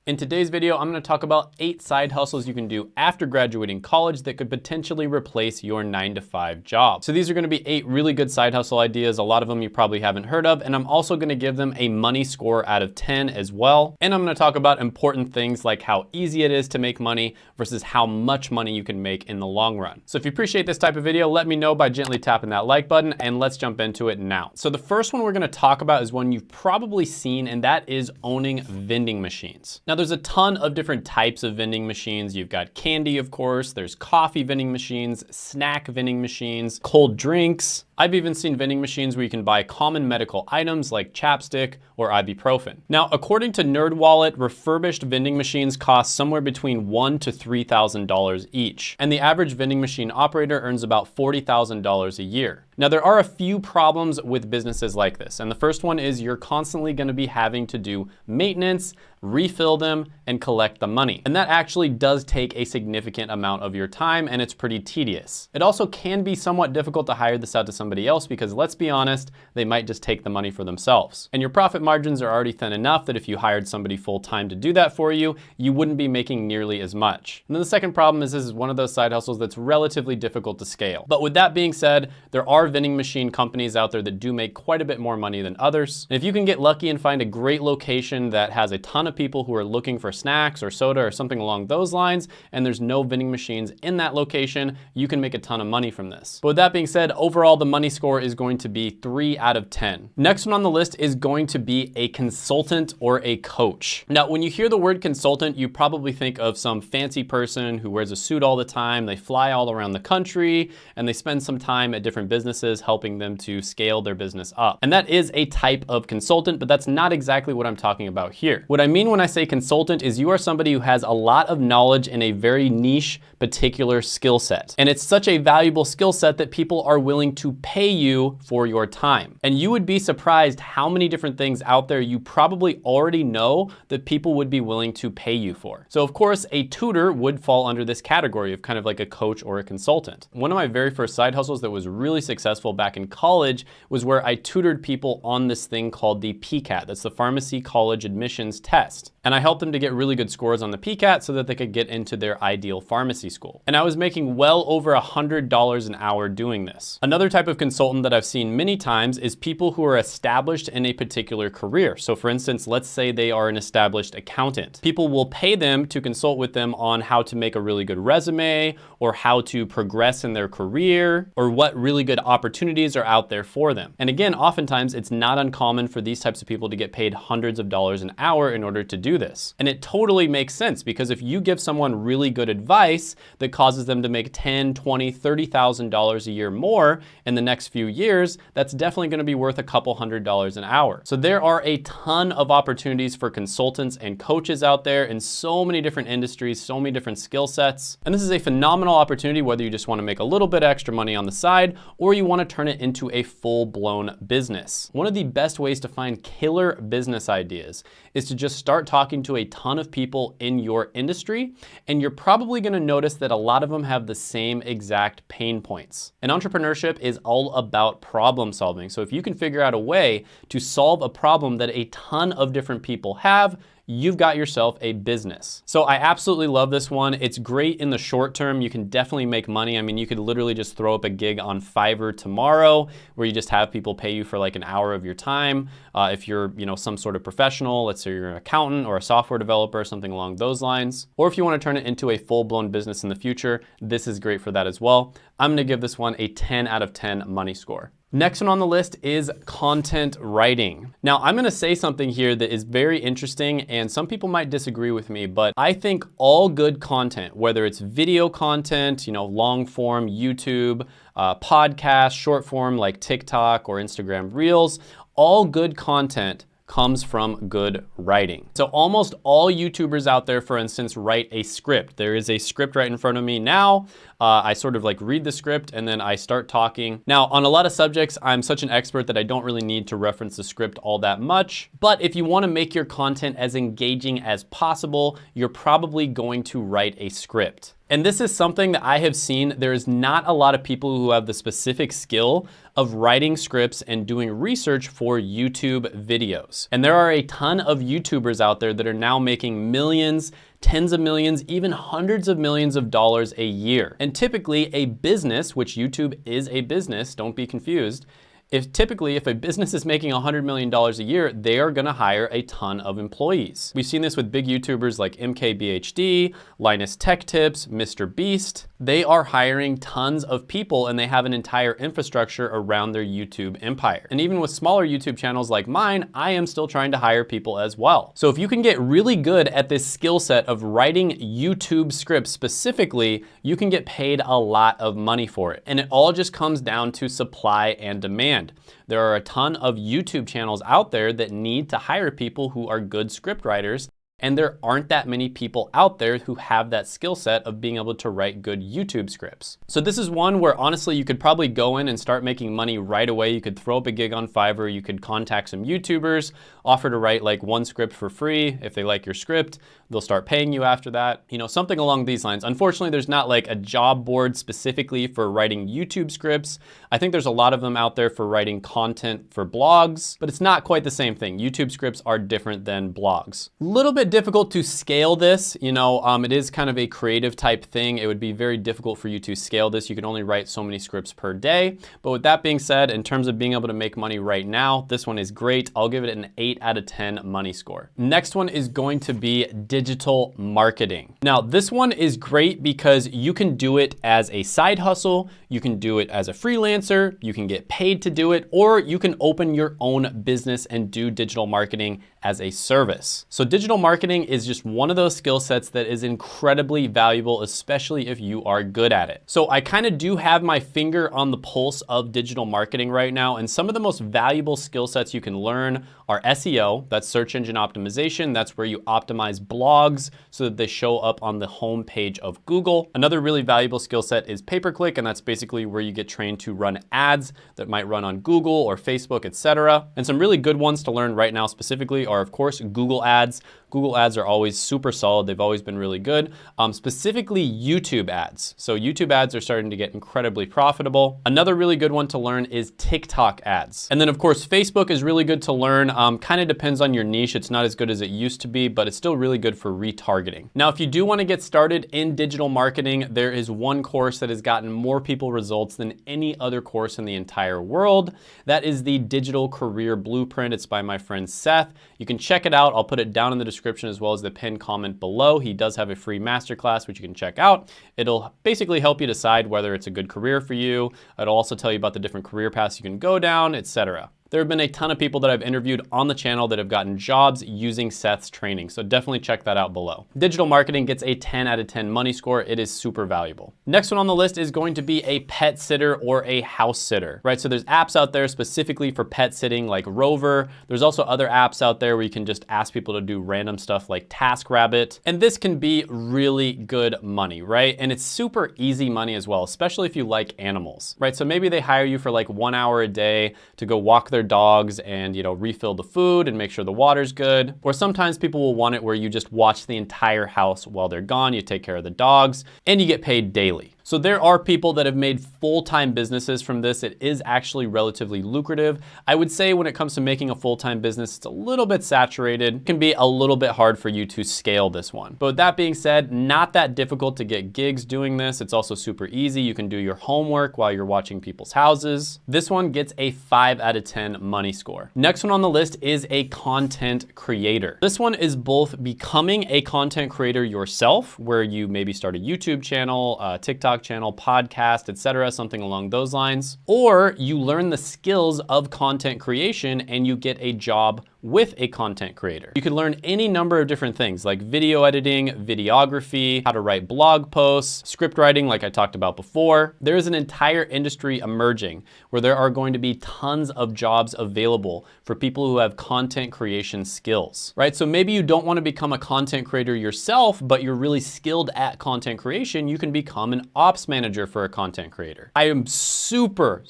In today's video, I'm going to talk about 8 side hustles you can do after graduating college that could potentially replace your 9-to-5 job. So these are going to be 8 really good side hustle ideas. A lot of them you probably haven't heard of, and I'm also going to give them a money score out of 10 as well. And I'm going to talk about important things like how easy it is to make money versus how much money you can make in the long run. So if you appreciate this type of video, let me know by gently tapping that like button, and let's jump into it now. So the first one we're going to talk about is one you've probably seen, and that is owning vending machines. Now, there's a ton of different types of vending machines. You've got candy, of course, there's coffee vending machines, snack vending machines, cold drinks. I've even seen vending machines where you can buy common medical items like chapstick or ibuprofen. Now, according to NerdWallet, refurbished vending machines cost somewhere between $1,000 to $3,000 each. And the average vending machine operator earns about $40,000 a year. Now, there are a few problems with businesses like this. And the first one is you're constantly going to be having to do maintenance, refill them, and collect the money. And that actually does take a significant amount of your time, and it's pretty tedious. It also can be somewhat difficult to hire this out to somebody else because, let's be honest, they might just take the money for themselves. And your profit margins are already thin enough that if you hired somebody full-time to do that for you, you wouldn't be making nearly as much. And then the second problem is this is one of those side hustles that's relatively difficult to scale. But with that being said, there are vending machine companies out there that do make quite a bit more money than others. And if you can get lucky and find a great location that has a ton of people who are looking for snacks or soda or something along those lines, and there's no vending machines in that location, you can make a ton of money from this. But with that being said, overall, the money score is going to be 3 out of 10. Next one on the list is going to be a consultant or a coach. Now, when you hear the word consultant, you probably think of some fancy person who wears a suit all the time, they fly all around the country, and they spend some time at different businesses helping them to scale their business up. And that is a type of consultant, but that's not exactly what I'm talking about here. What I mean when I say consultant is you are somebody who has a lot of knowledge in a very niche, particular skill set. And it's such a valuable skill set that people are willing to pay you for your time. And you would be surprised how many different things out there you probably already know that people would be willing to pay you for. So of course, a tutor would fall under this category of kind of like a coach or a consultant. One of my very first side hustles that was really successful back in college was where I tutored people on this thing called the PCAT. That's the Pharmacy College Admissions Test. And I helped them to get really good scores on the PCAT so that they could get into their ideal pharmacy school. And I was making well over $100 an hour doing this. Another type of consultant that I've seen many times is people who are established in a particular career. So for instance, let's say they are an established accountant. People will pay them to consult with them on how to make a really good resume or how to progress in their career or what really good opportunities are out there for them. And again, oftentimes it's not uncommon for these types of people to get paid hundreds of dollars an hour in order to do this. And it totally makes sense because if you give someone really good advice that causes them to make $10,000, $20,000, $30,000 a year more in the next few years, that's definitely going to be worth a couple $100s an hour. So there are a ton of opportunities for consultants and coaches out there in so many different industries, so many different skill sets. And this is a phenomenal opportunity whether you just want to make a little bit extra money on the side or you want to turn it into a full-blown business. One of the best ways to find killer business ideas is to just start talking to a ton of people in your industry, and you're probably going to notice that a lot of them have the same exact pain points. And entrepreneurship is all about problem solving. So if you can figure out a way to solve a problem that a ton of different people have, you've got yourself a business. So I absolutely love this one. It's great in the short term. You can definitely make money. I mean, you could literally just throw up a gig on Fiverr tomorrow where you just have people pay you for like an hour of your time. If you're, some sort of professional, let's say you're an accountant or a software developer, something along those lines. Or if you want to turn it into a full-blown business in the future, this is great for that as well. I'm going to give this one a 10 out of 10 money score. Next one on the list is content writing. Now, I'm gonna say something here that is very interesting and some people might disagree with me, but I think all good content, whether it's video content, long form, YouTube, podcast, short form like TikTok or Instagram Reels, all good content comes from good writing. So almost all YouTubers out there, for instance, write a script. There is a script right in front of me now. I sort of like read the script and then I start talking. Now, on a lot of subjects, I'm such an expert that I don't really need to reference the script all that much. But if you want to make your content as engaging as possible, you're probably going to write a script. And this is something that I have seen. There's not a lot of people who have the specific skill of writing scripts and doing research for YouTube videos. And there are a ton of YouTubers out there that are now making millions, tens of millions, even hundreds of millions of dollars a year. And typically a business, which YouTube is a business, don't be confused, if a business is making $100 million a year, they are gonna hire a ton of employees. We've seen this with big YouTubers like MKBHD, Linus Tech Tips, Mr. Beast. They are hiring tons of people and they have an entire infrastructure around their YouTube empire. And even with smaller YouTube channels like mine, I am still trying to hire people as well. So if you can get really good at this skill set of writing YouTube scripts specifically, you can get paid a lot of money for it. And it all just comes down to supply and demand. There are a ton of YouTube channels out there that need to hire people who are good script writers, and there aren't that many people out there who have that skill set of being able to write good YouTube scripts. So this is one where honestly you could probably go in and start making money right away. You could throw up a gig on Fiverr, you could contact some YouTubers, offer to write like one script for free. If they like your script, they'll start paying you after that. You know, something along these lines. Unfortunately, there's not like a job board specifically for writing YouTube scripts. I think there's a lot of them out there for writing content for blogs, but it's not quite the same thing. YouTube scripts are different than blogs. A little bit difficult to scale this. You know, it is kind of a creative type thing. It would be very difficult for you to scale this. You can only write so many scripts per day. But with that being said, in terms of being able to make money right now, this one is great. I'll give it an 8 out of 10 money score. Next one is going to be digital marketing. Now, this one is great because you can do it as a side hustle. You can do it as a freelancer. You can get paid to do it, or you can open your own business and do digital marketing as a service. So digital marketing is just one of those skill sets that is incredibly valuable, especially if you are good at it. So I kind of do have my finger on the pulse of digital marketing right now, and some of the most valuable skill sets you can learn are SEO, that's search engine optimization. That's where you optimize blogs so that they show up on the home page of Google. Another really valuable skill set is pay-per-click, and that's basically where you get trained to run ads that might run on Google or Facebook, etc. And some really good ones to learn right now specifically are, of course, Google ads. Google ads are always super solid. They've always been really good. Specifically YouTube ads. So YouTube ads are starting to get incredibly profitable. Another really good one to learn is TikTok ads. And then of course, Facebook is really good to learn. Kind of depends on your niche. It's not as good as it used to be, but it's still really good for retargeting. Now, if you do want to get started in digital marketing, there is one course that has gotten more people results than any other course in the entire world. That is the Digital Career Blueprint. It's by my friend Seth. You can check it out. I'll put it down in the description as well as the pinned comment below. He does have a free masterclass, which you can check out. It'll basically help you decide whether it's a good career for you. It'll also tell you about the different career paths you can go down, etc. There have been a ton of people that I've interviewed on the channel that have gotten jobs using Seth's training, so definitely check that out below. Digital marketing gets a 10 out of 10 money score. It is super valuable. Next one on the list is going to be a pet sitter or a house sitter, right? So there's apps out there specifically for pet sitting like Rover. There's also other apps out there where you can just ask people to do random stuff like TaskRabbit. And this can be really good money, right? And it's super easy money as well, especially if you like animals, right? So maybe they hire you for like 1 hour a day to go walk their dogs and, you know, refill the food and make sure the water's good. Or sometimes people will want it where you just watch the entire house while they're gone, you take care of the dogs, and you get paid daily. So there are people that have made full-time businesses from this. It is actually relatively lucrative. I would say when it comes to making a full-time business, it's a little bit saturated. It can be a little bit hard for you to scale this one. But with that being said, not that difficult to get gigs doing this. It's also super easy. You can do your homework while you're watching people's houses. This one gets a 5 out of 10 money score. Next one on the list is a content creator. This one is both becoming a content creator yourself, where you maybe start a YouTube channel, TikTok channel, podcast, etc., something along those lines, or you learn the skills of content creation and you get a job with a content creator. You can learn any number of different things like video editing, videography, how to write blog posts, script writing like I talked about before. There is an entire industry emerging where there are going to be tons of jobs available for people who have content creation skills, right? So maybe you don't want to become a content creator yourself, but you're really skilled at content creation. You can become an ops manager for a content creator. I am super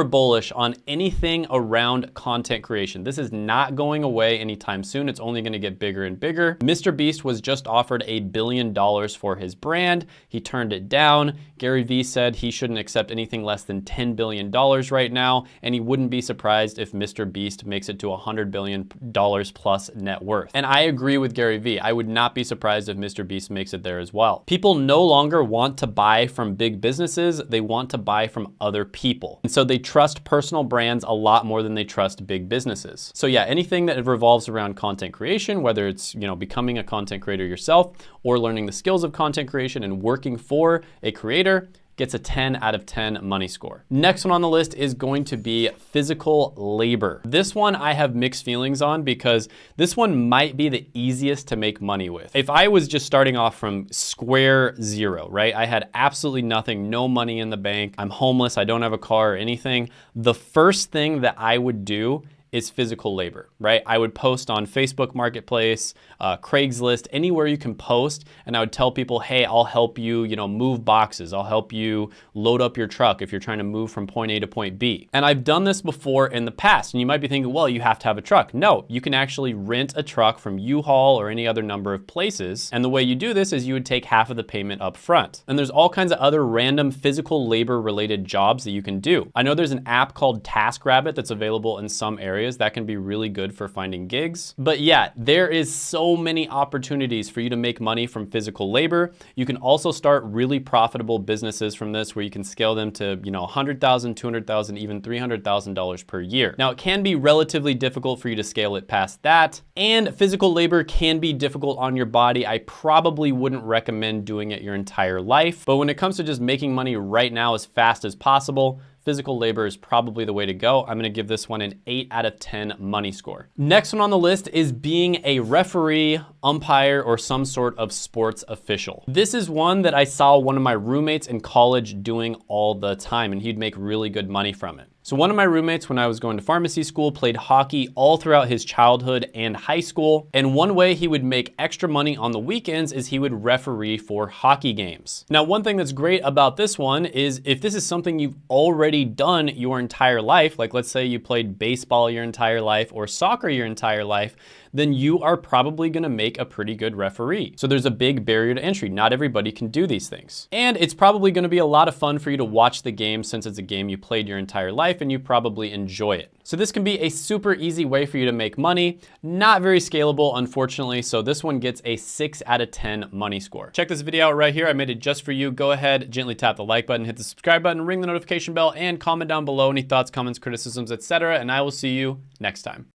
bullish on anything around content creation. This is not going going away anytime soon. It's only gonna get bigger and bigger. Mr. Beast was just offered $1 billion for his brand. He turned it down. Gary Vee said he shouldn't accept anything less than $10 billion right now, and he wouldn't be surprised if Mr. Beast makes it to $100 billion plus net worth. And I agree with Gary Vee. I would not be surprised if Mr. Beast makes it there as well. People no longer want to buy from big businesses. They want to buy from other people. And so they trust personal brands a lot more than they trust big businesses. So yeah, anything that revolves around content creation, whether it's, becoming a content creator yourself or learning the skills of content creation and working for a creator, gets a 10 out of 10 money score. Next one on the list is going to be physical labor. This one I have mixed feelings on because this one might be the easiest to make money with. If I was just starting off from square zero, right? I had absolutely nothing, no money in the bank. I'm homeless, I don't have a car or anything. The first thing that I would do is physical labor, right? I would post on Facebook Marketplace, Craigslist, anywhere you can post, and I would tell people, hey, I'll help you, move boxes. I'll help you load up your truck if you're trying to move from point A to point B. And I've done this before in the past, and you might be thinking, well, you have to have a truck. No, you can actually rent a truck from U-Haul or any other number of places. And the way you do this is you would take half of the payment up front. And there's all kinds of other random physical labor related jobs that you can do. I know there's an app called TaskRabbit that's available in some areas that can be really good for finding gigs. But yeah, there is so many opportunities for you to make money from physical labor. You can also start really profitable businesses from this where you can scale them to, $100,000, $200,000, even $300,000 per year. Now, it can be relatively difficult for you to scale it past that, and physical labor can be difficult on your body. I probably wouldn't recommend doing it your entire life, but when it comes to just making money right now as fast as possible, physical labor is probably the way to go. I'm gonna give this one an 8 out of 10 money score. Next one on the list is being a referee, umpire, or some sort of sports official. This is one that I saw one of my roommates in college doing all the time, and he'd make really good money from it. So one of my roommates when I was going to pharmacy school played hockey all throughout his childhood and high school. And one way he would make extra money on the weekends is he would referee for hockey games. Now, one thing that's great about this one is if this is something you've already done your entire life, like let's say you played baseball your entire life or soccer your entire life, then you are probably gonna make a pretty good referee. So there's a big barrier to entry. Not everybody can do these things. And it's probably gonna be a lot of fun for you to watch the game since it's a game you played your entire life and you probably enjoy it. So this can be a super easy way for you to make money. Not very scalable, unfortunately. So this one gets a 6 out of 10 money score. Check this video out right here. I made it just for you. Go ahead, gently tap the like button, hit the subscribe button, ring the notification bell, and comment down below any thoughts, comments, criticisms, etc. And I will see you next time.